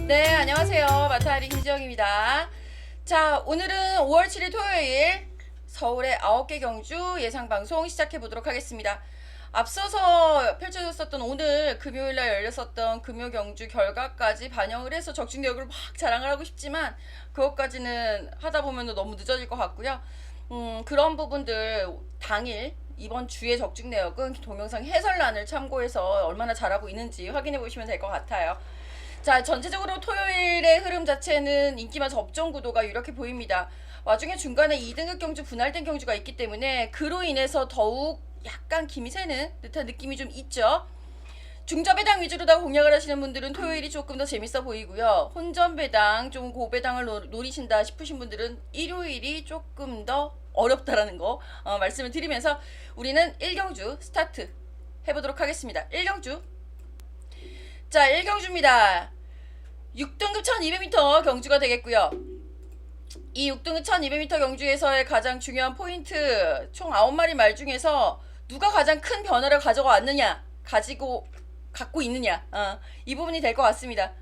네, 안녕하세요. 마타리 김지영입니다. 자, 오늘은 5월 7일 토요일 서울의 9개 경주 예상방송 시작해보도록 하겠습니다. 앞서서 펼쳐졌었던 오늘 금요일날 열렸었던 금요 경주 결과까지 반영을 해서 적중 내역을 막 자랑을 하고 싶지만 그것까지는 하다 보면 너무 늦어질 것 같고요. 그런 부분들 당일 이번 주의 적중 내역은 동영상 해설란을 참고해서 얼마나 잘하고 있는지 확인해 보시면 될 것 같아요. 자, 전체적으로 토요일의 흐름 자체는 인기만 접종 구도가 이렇게 보입니다. 와중에 중간에 2등급 경주, 분할된 경주가 있기 때문에 그로 인해서 더욱 약간 김이 새는 듯한 느낌이 좀 있죠. 중저배당 위주로다 공략을 하시는 분들은 토요일이 조금 더 재밌어 보이고요. 혼전배당, 좀 고배당을 노리신다 싶으신 분들은 일요일이 조금 더 어렵다라는 거 말씀을 드리면서 우리는 1경주 스타트 해보도록 하겠습니다. 1경주. 자, 1경주입니다. 6등급 1200m 경주가 되겠고요. 이 6등급 1200m 경주에서의 가장 중요한 포인트, 총 9마리 말 중에서 누가 가장 큰 변화를 가져왔느냐, 갖고 있느냐, 이 부분이 될 것 같습니다.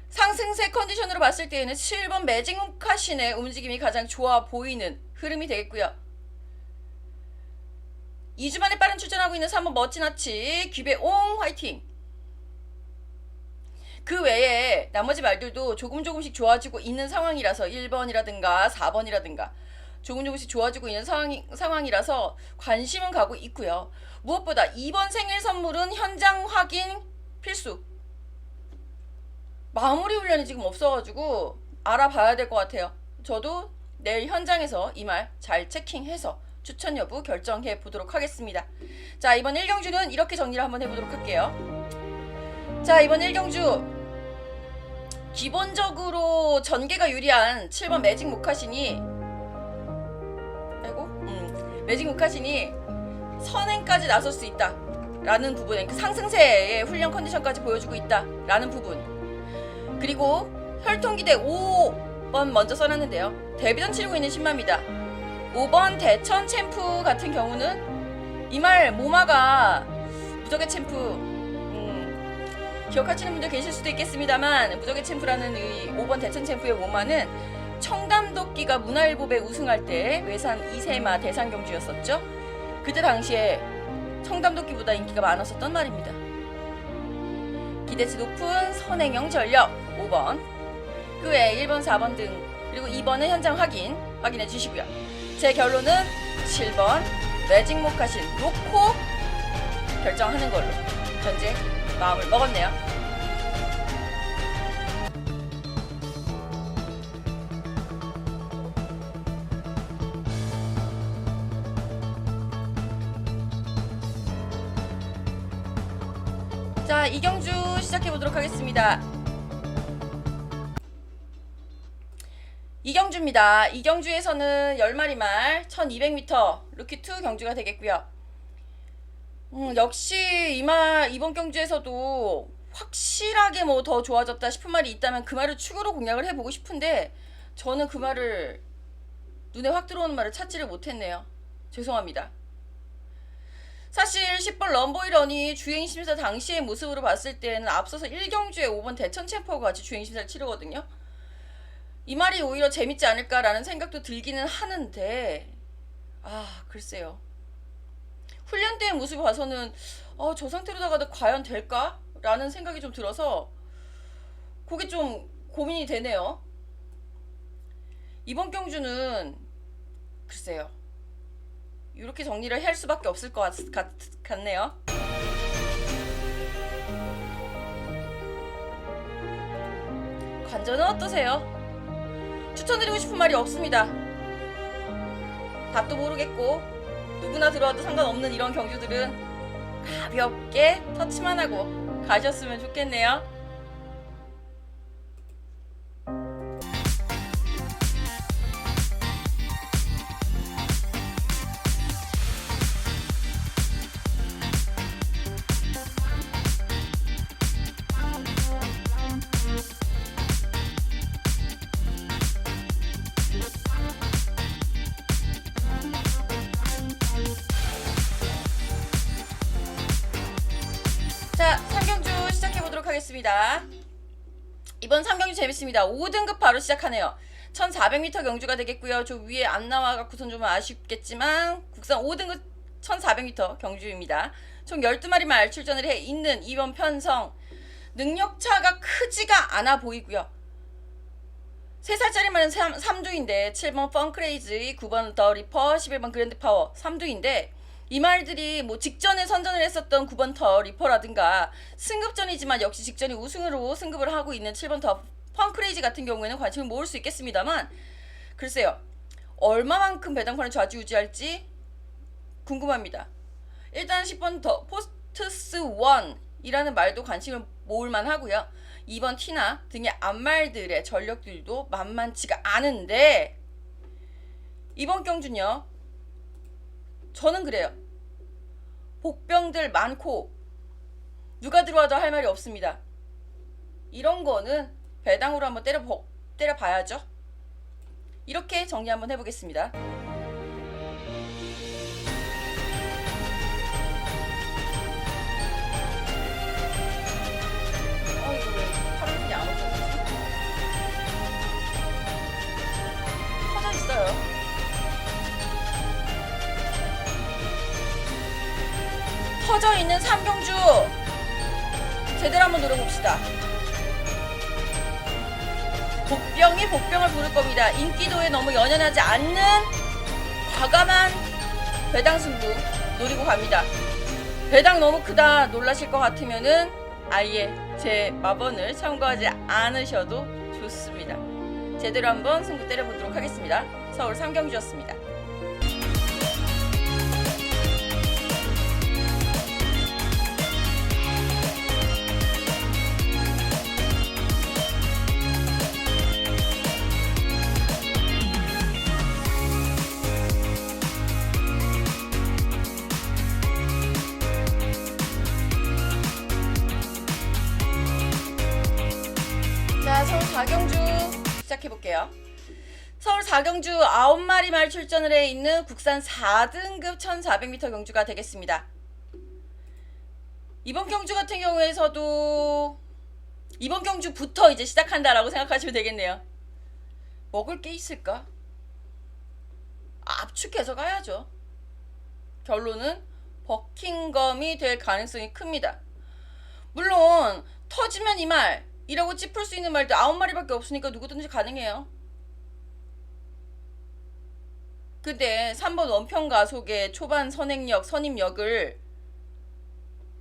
상승세 컨디션으로 봤을 때에는 7번 매직무카신의 움직임이 가장 좋아 보이는 흐름이 되겠고요. 2주 만에 빠른 출전하고 있는 3번 멋진아치 귀배옹 화이팅. 그 외에 나머지 말들도 조금씩 좋아지고 있는 상황이라서 1번이라든가 4번이라든가 조금씩 좋아지고 있는 상황이라서 관심은 가고 있고요. 무엇보다 2번 생일 선물은 현장 확인 필수. 마무리 훈련이 지금 없어가지고 알아봐야 될 것 같아요. 저도 내일 현장에서 이 말 잘 체킹해서 추천 여부 결정해 보도록 하겠습니다. 자, 이번 1경주는 이렇게 정리를 한번 해보도록 할게요. 자, 이번 1경주 기본적으로 전개가 유리한 7번 매직 모카신이 매직 모카신이 선행까지 나설 수 있다 라는 부분, 상승세의 훈련 컨디션까지 보여주고 있다 라는 부분, 그리고 혈통기대 5번 먼저 써놨는데요. 데뷔전 치르고 있는 신마입니다. 5번 대천 챔프 같은 경우는 이 말 모마가 무적의 챔프 기억하시는 분들 계실 수도 있겠습니다만, 무적의 챔프라는 이 5번 대천 챔프의 모마는 청담도끼가 문화일보배 우승할 때 외산 2세마 대상 경주였었죠. 그때 당시에 청담도끼보다 인기가 많았었던 말입니다. 기대치 높은 선행형 전력 5번, 그 외에 1번, 4번 등 그리고 2번은 현장 확인해 주시고요. 제 결론은 7번 매직 모카신 놓고 결정하는 걸로 현재 마음을 먹었네요. 자, 2경주 시작해보도록 하겠습니다. 2경주입니다. 2경주에서는 10마리 말 1200m 루키2 경주가 되겠고요. 역시 이번 경주에서도 확실하게 뭐 더 좋아졌다 싶은 말이 있다면 그 말을 축으로 공략을 해보고 싶은데 저는 그 말을 눈에 확 들어오는 말을 찾지를 못했네요. 죄송합니다. 사실 10번 럼보이런이 주행심사 당시의 모습으로 봤을 때는 앞서서 1경주에 5번 대천 챔프하고 같이 주행심사를 치르거든요. 이 말이 오히려 재밌지 않을까라는 생각도 들기는 하는데 글쎄요. 훈련 때의 모습을 봐서는 저 상태로 나가도 과연 될까? 라는 생각이 좀 들어서 그게 좀 고민이 되네요. 이번 경주는 글쎄요. 이렇게 정리를 할 수밖에 없을 것 같네요. 관전은 어떠세요? 추천드리고 싶은 말이 없습니다. 답도 모르겠고 누구나 들어와도 상관없는 이런 경주들은 가볍게 터치만 하고 가셨으면 좋겠네요. 자, 3경주 시작해보도록 하겠습니다. 이번 3경주 재밌습니다. 5등급 바로 시작하네요. 1400m 경주가 되겠고요. 저 위에 안 나와갖고선 좀 아쉽겠지만 국산 5등급 1400m 경주입니다. 총 12마리 말 출전을 해 있는 이번 편성. 능력차가 크지가 않아 보이고요. 3살짜리 말은 3두인데 7번 펑크레이즈, 9번 더 리퍼, 11번 그랜드 파워 3두인데 이 말들이 뭐 직전에 선전을 했었던 9번 더 리퍼라든가 승급전이지만 역시 직전이 우승으로 승급을 하고 있는 7번 더 펑크레이지 같은 경우에는 관심을 모을 수 있겠습니다만 글쎄요. 얼마만큼 배당판을 좌지우지할지 궁금합니다. 일단 10번 더 포스트스 1이라는 말도 관심을 모을만 하고요. 2번 티나 등의 앞말들의 전력들도 만만치가 않은데 이번 경주는요. 저는 그래요. 복병들 많고 누가 들어와도 할 말이 없습니다. 이런 거는 배당으로 한번 때려봐야죠. 이렇게 정리 한번 해보겠습니다. 이거 왜 파란색이 안 없어졌지? 터져 있어요. 터져 있는 3경주 제대로 한번 노려봅시다. 복병이 복병을 부를 겁니다. 인기도에 너무 연연하지 않는 과감한 배당 승부 노리고 갑니다. 배당 너무 크다 놀라실 것 같으면은 아예 제 마번을 참고하지 않으셔도 좋습니다. 제대로 한번 승부 때려보도록 하겠습니다. 서울 3경주였습니다. 자, 서울 4경주 시작해볼게요. 서울 4경주 9마리 말 출전을 해 있는 국산 4등급 1400m 경주가 되겠습니다. 이번 경주 같은 경우에서도 이번 경주부터 이제 시작한다라고 생각하시면 되겠네요. 먹을 게 있을까? 압축해서 가야죠. 결론은 버킹검이 될 가능성이 큽니다. 물론 터지면 이 말 이라고 짚을 수 있는 말도 9마리밖에 없으니까 누구든지 가능해요. 근데 3번 원평가속의 초반 선행력, 선임력을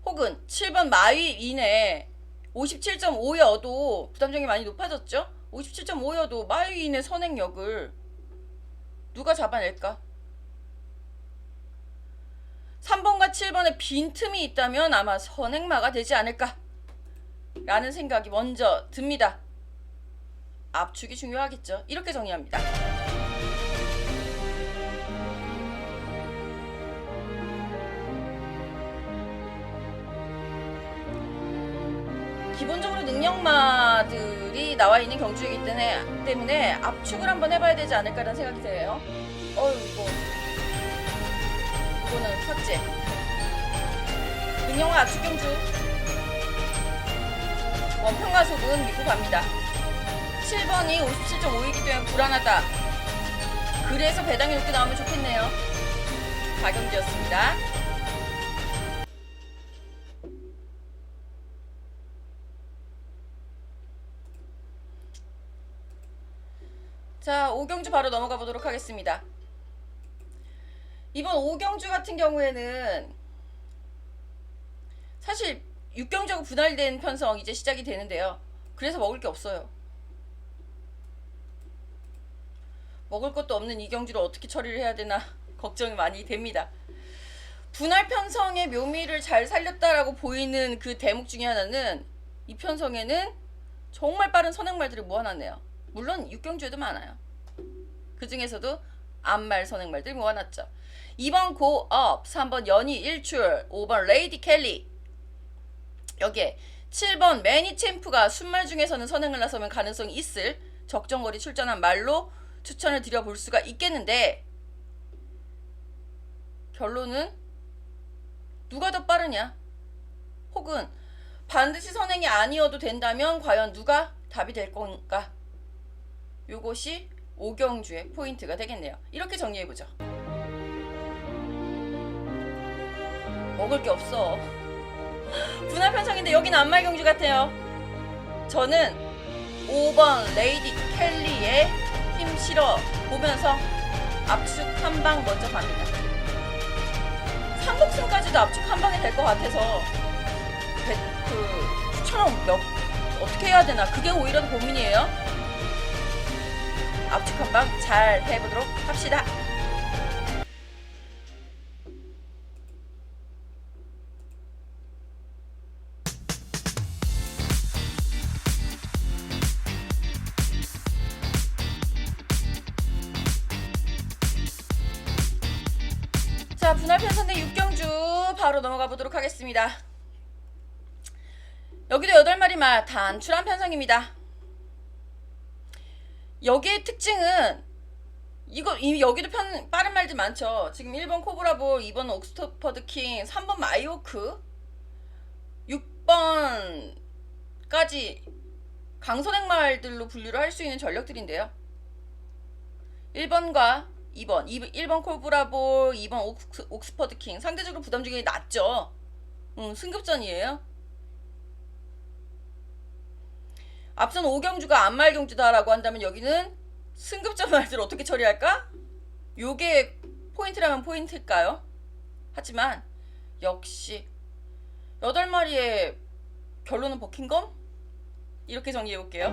혹은 7번 마위인의 57.5여도 부담점이 많이 높아졌죠? 57.5여도 마위인의 선행력을 누가 잡아낼까? 3번과 7번에 빈틈이 있다면 아마 선행마가 되지 않을까? 라는 생각이 먼저 듭니다. 압축이 중요하겠죠. 이렇게 정리합니다. 기본적으로 능력마들이 나와 있는 경주이기 때문에 압축을 한번 해봐야 되지 않을까라는 생각이 들어요. 이거는 삭제. 능력마 압축 경주. 원평가속은 믿고 갑니다. 7번이 57.5이기 때문에 불안하다. 그래서 배당이 높게 나오면 좋겠네요. 4경주였습니다. 자, 5경주 바로 넘어가 보도록 하겠습니다. 이번 5경주 같은 경우에는 사실 6경주하고 분할된 편성 이제 시작이 되는데요. 그래서 먹을 게 없어요. 먹을 것도 없는 2경주를 어떻게 처리를 해야 되나 걱정이 많이 됩니다. 분할 편성의 묘미를 잘 살렸다라고 보이는 그 대목 중에 하나는 이 편성에는 정말 빠른 선행말들을 모아놨네요. 물론 6경주에도 많아요. 그 중에서도 앞말 선행말들 모아놨죠. 2번 고업, 3번 연희 일출, 5번 레이디 켈리. 여기에 7번 매니 챔프가 순말 중에서는 선행을 나서면 가능성이 있을 적정거리 출전한 말로 추천을 드려볼 수가 있겠는데 결론은 누가 더 빠르냐? 혹은 반드시 선행이 아니어도 된다면 과연 누가 답이 될 건가? 요것이 오경주의 포인트가 되겠네요. 이렇게 정리해보죠. 먹을 게 없어. 분할 편성인데 여기는 안말경주 같아요. 저는 5번 레이디 켈리의 힘 실어 보면서 압축 한 방 먼저 갑니다. 삼복승까지도 압축 한 방에 될 것 같아서 추천을 어떻게 해야 되나, 그게 오히려 고민이에요. 압축 한 방 잘 해보도록 합시다. 자, 분할 편성된 육경주 바로 넘어가 보도록 하겠습니다. 여기도 8마리 말 단출한 편성입니다. 여기의 특징은 여기도 빠른 말들 많죠. 지금 1번 코브라볼, 2번 옥스퍼드 킹, 3번 마이오크, 6번까지 강선행 말들로 분류를 할 수 있는 전력들인데요. 1번과 2번, 1번 코브라볼, 2번 옥스퍼드 킹, 상대적으로 부담주경이 낮죠. 승급전이에요. 앞선 오경주가 안말경주다라고 한다면 여기는 승급전 말들 어떻게 처리할까? 요게 포인트라면 포인트일까요? 하지만 역시 8마리의 결론은 버킹검? 이렇게 정리해볼게요.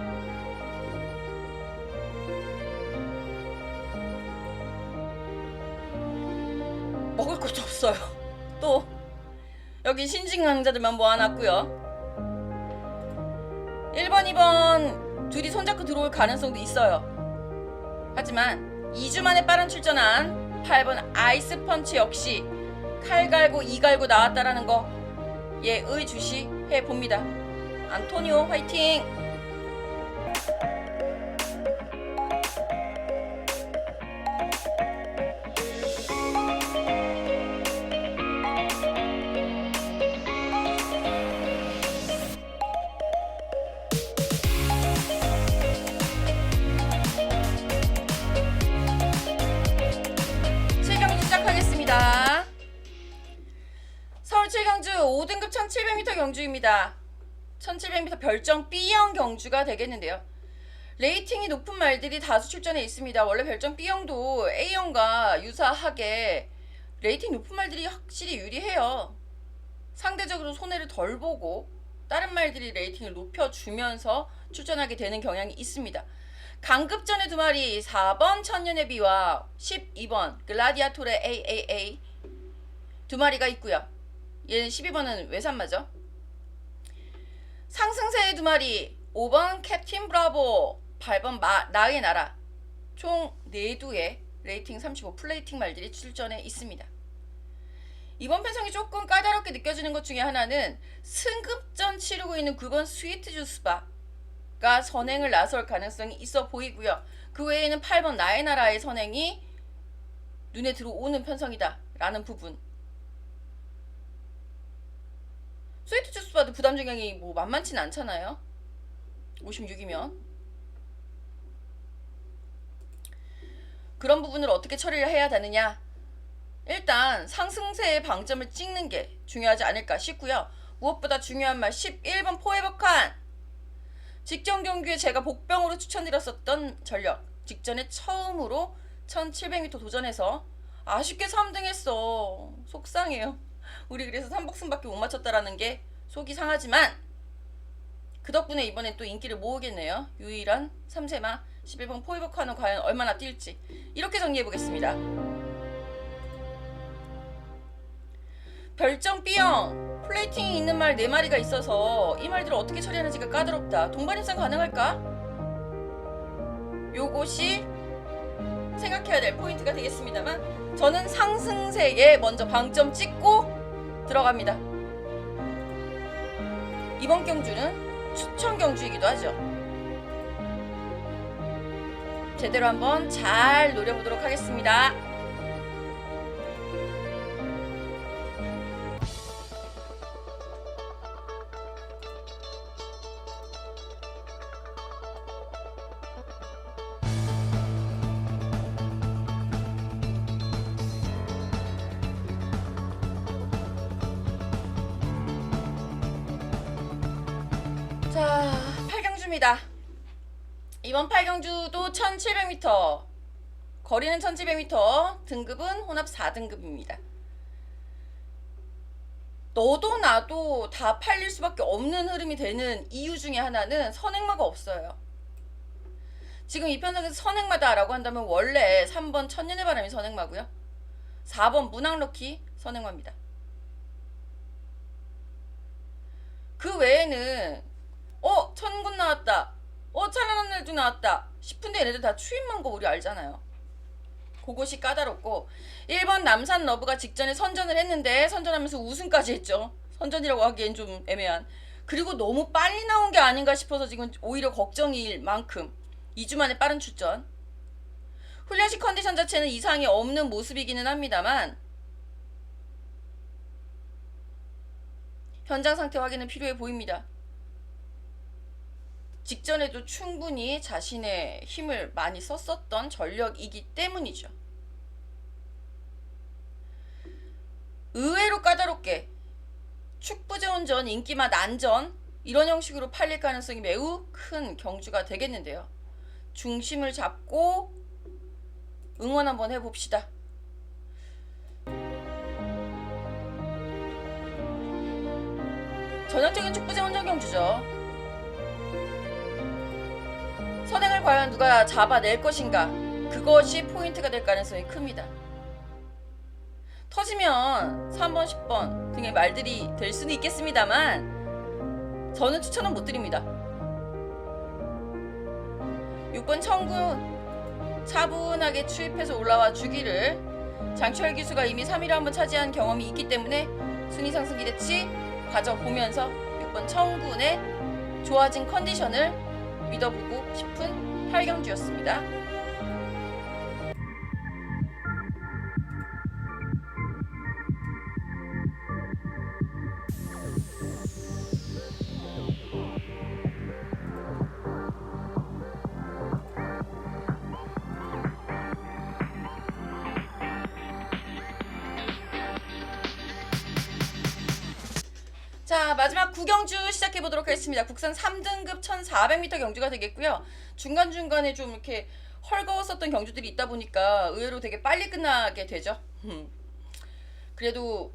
먹을 것도 없어요. 또 여기 신진 강자들만 모아놨고요. 1번, 2번 둘이 손잡고 들어올 가능성도 있어요. 하지만 2주 만에 빠른 출전한 8번 아이스펀치 역시 칼 갈고 이 갈고 나왔다라는 거 의주시해 봅니다. 안토니오 화이팅! 서울 7경주 5등급 1700m 경주입니다. 1700m 별정 B형 경주가 되겠는데요. 레이팅이 높은 말들이 다수 출전해 있습니다. 원래 별정 B형도 A형과 유사하게 레이팅 높은 말들이 확실히 유리해요. 상대적으로 손해를 덜 보고 다른 말들이 레이팅을 높여주면서 출전하게 되는 경향이 있습니다. 강급전의 2마리 4번 천년의 비와 12번 글라디아토레 AAA 2마리가 있고요. 얘는 12번은 외산마죠. 상승세의 2마리 5번 캡틴 브라보 8번 나의 나라 총 4두의 레이팅 35 플레이팅 말들이 출전해 있습니다. 이번 편성이 조금 까다롭게 느껴지는 것 중에 하나는 승급전 치르고 있는 9번 스위트 주스바가 선행을 나설 가능성이 있어 보이고요. 그 외에는 8번 나의 나라의 선행이 눈에 들어오는 편성이다 라는 부분. 스위트 주스바도 부담 적용이 뭐 만만치는 않잖아요. 56이면 그런 부분을 어떻게 처리를 해야 되느냐, 일단 상승세의 방점을 찍는 게 중요하지 않을까 싶고요. 무엇보다 중요한 말 11번 포에버칸, 직전 경기에 제가 복병으로 추천드렸었던 전력, 직전에 처음으로 1700m 도전해서 아쉽게 3등 했어. 속상해요. 우리 그래서 3복승밖에 못 맞췄다라는 게 속이 상하지만 그 덕분에 이번에 또 인기를 모으겠네요. 유일한 3세마 11번 포에버칸은 과연 얼마나 뛸지 이렇게 정리해보겠습니다. 별정 B형 플레이팅이 있는 말 4마리가 있어서 이 말들을 어떻게 처리하는지가 까다롭다. 동반 입상 가능할까? 요것이 생각해야 될 포인트가 되겠습니다만 저는 상승세에 먼저 방점 찍고 들어갑니다. 이번 경주는 추천 경주이기도 하죠. 제대로 한번 잘 노려보도록 하겠습니다. 자, 8경주입니다. 이번 8경주도 1700m, 거리는 1700m, 등급은 혼합 4등급입니다. 너도 나도 다 팔릴 수밖에 없는 흐름이 되는 이유 중에 하나는 선행마가 없어요. 지금 이 편성에서 선행마다라고 한다면 원래 3번 천년의 바람이 선행마고요. 4번 문학럭키 선행마입니다. 그 외에는 천군 나왔다, 찬란한 날도 나왔다 싶은데 얘네들 다 추임만 거 우리 알잖아요. 그것이 까다롭고, 1번 남산 러브가 직전에 선전을 했는데 선전하면서 우승까지 했죠. 선전이라고 하기엔 좀 애매한. 그리고 너무 빨리 나온 게 아닌가 싶어서 지금 오히려 걱정일 만큼 2주 만에 빠른 출전. 훈련식 컨디션 자체는 이상이 없는 모습이기는 합니다만 현장 상태 확인은 필요해 보입니다. 직전에도 충분히 자신의 힘을 많이 썼었던 전력이기 때문이죠. 의외로 까다롭게 축부제원전, 인기맛 안전 이런 형식으로 팔릴 가능성이 매우 큰 경주가 되겠는데요. 중심을 잡고 응원 한번 해봅시다. 전형적인 축부제원전 경주죠. 선행을 과연 누가 잡아낼 것인가, 그것이 포인트가 될 가능성이 큽니다. 터지면 3번, 10번 등의 말들이 될 수는 있겠습니다만 저는 추천은 못 드립니다. 6번 청군 차분하게 추입해서 올라와 주기를, 장철 기수가 이미 3위를 한번 차지한 경험이 있기 때문에 순위 상승 기대치 가져보면서 6번 청군의 좋아진 컨디션을 믿어보고 싶은 8경주였습니다. 자, 마지막 9경주 시작해보도록 하겠습니다. 국산 3등급 1400m 경주가 되겠고요. 중간중간에 좀 이렇게 헐거웠었던 경주들이 있다 보니까 의외로 되게 빨리 끝나게 되죠. 그래도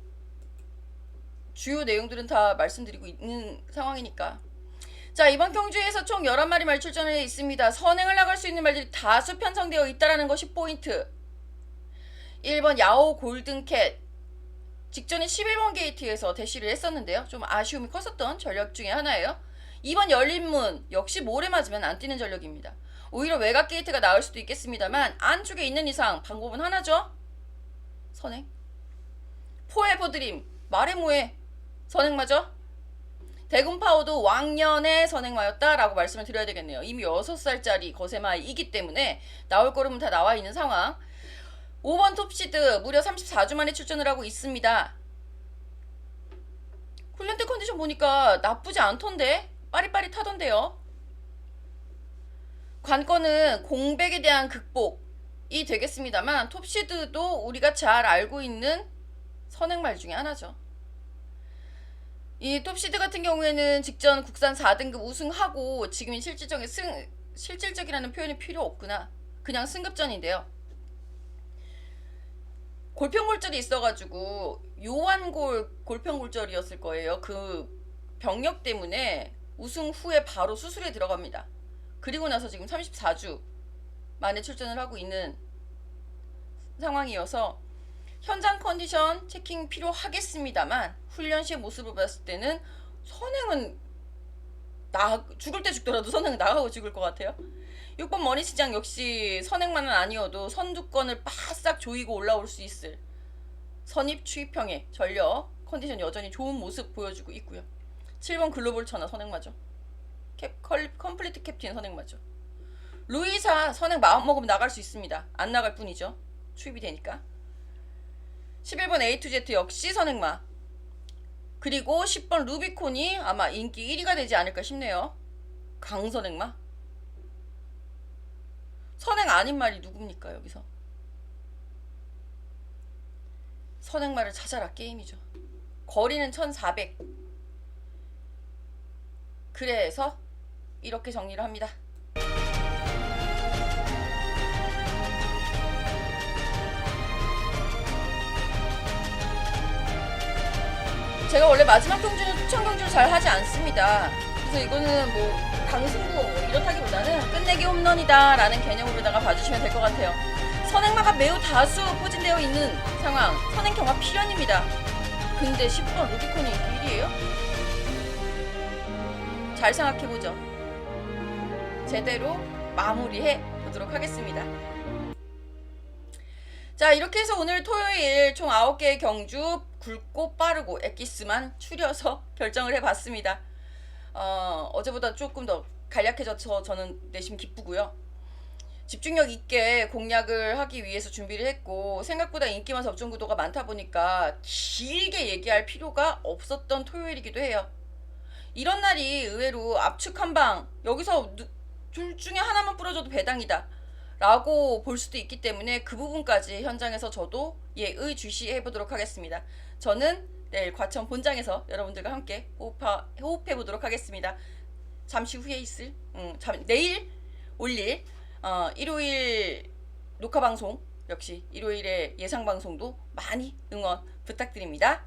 주요 내용들은 다 말씀드리고 있는 상황이니까. 자, 이번 경주에서 총 11마리 말 출전해 있습니다. 선행을 나갈 수 있는 말들이 다수 편성되어 있다는 것이 포인트. 1번 야오 골든캣, 직전에 11번 게이트에서 대시를 했었는데요. 좀 아쉬움이 컸었던 전력 중에 하나예요. 2번 열린문, 역시 모래 맞으면 안 뛰는 전력입니다. 오히려 외곽 게이트가 나올 수도 있겠습니다만 안쪽에 있는 이상 방법은 하나죠. 선행. 포에버 드림, 말해 뭐해, 선행마죠. 대군파워도 왕년의 선행마였다라고 말씀을 드려야 되겠네요. 이미 6살짜리 거세마이기 때문에 나올 거름은 다 나와 있는 상황. 5번 톱시드 무려 34주 만에 출전을 하고 있습니다. 훈련 때 컨디션 보니까 나쁘지 않던데, 빠릿빠릿하던데요. 관건은 공백에 대한 극복이 되겠습니다만 톱시드도 우리가 잘 알고 있는 선행말 중에 하나죠. 이 톱시드 같은 경우에는 직전 국산 4등급 우승하고 지금 실질적이라는 표현이 필요 없구나, 그냥 승급전인데요. 골평골절이 있어가지고 골평골절이었을 거예요. 그 병력 때문에 우승 후에 바로 수술에 들어갑니다. 그리고 나서 지금 34주 만에 출전을 하고 있는 상황이어서 현장 컨디션 체킹 필요하겠습니다만 훈련 시의 모습을 봤을 때는 선행은 죽을 때 죽더라도 선행은 나가고 죽을 것 같아요. 6번 머니시장 역시 선행만은 아니어도 선두권을 바싹 조이고 올라올 수 있을 선입 추입형의 전력 컨디션 여전히 좋은 모습 보여주고 있고요. 7번 글로벌 천하 선행마죠. 컴플리트 캡틴 선행마죠. 루이사 선행 마음먹으면 나갈 수 있습니다. 안 나갈 뿐이죠. 추입이 되니까. 11번 A2Z 역시 선행마. 그리고 10번 루비콘이 아마 인기 1위가 되지 않을까 싶네요. 강선행마. 선행 아닌 말이 누굽니까 여기서. 선행말을 찾아라 게임이죠. 거리는 1400. 그래서 이렇게 정리를 합니다. 제가 원래 마지막 경주는 투천 경주를 잘 하지 않습니다. 그래서 이거는 뭐 강승부 뭐 이렇다기보다는 끝내기 홈런이다 라는 개념으로다가 봐주시면 될 것 같아요. 선행마가 매우 다수 포진되어 있는 상황, 선행 경합 필연입니다. 근데 10번 루비콘이 1위에요? 잘 생각해보죠. 제대로 마무리해 보도록 하겠습니다. 자, 이렇게 해서 오늘 토요일 총 9개의 경주 굵고 빠르고 엑기스만 추려서 결정을 해봤습니다. 어제보다 조금 더 간략해져서 저는 내심 기쁘고요. 집중력 있게 공략을 하기 위해서 준비를 했고, 생각보다 인기만 접종 구도가 많다 보니까 길게 얘기할 필요가 없었던 토요일이기도 해요. 이런 날이 의외로 압축 한방, 여기서 둘 중에 하나만 뿌려줘도 배당이다 라고 볼 수도 있기 때문에 그 부분까지 현장에서 저도 예의주시해 보도록 하겠습니다. 저는 내일 과천 본장에서 여러분들과 함께 호흡해 보도록 하겠습니다. 잠시 후에 있을 내일 올릴 일요일 녹화 방송, 역시 일요일의 예상 방송도 많이 응원 부탁드립니다.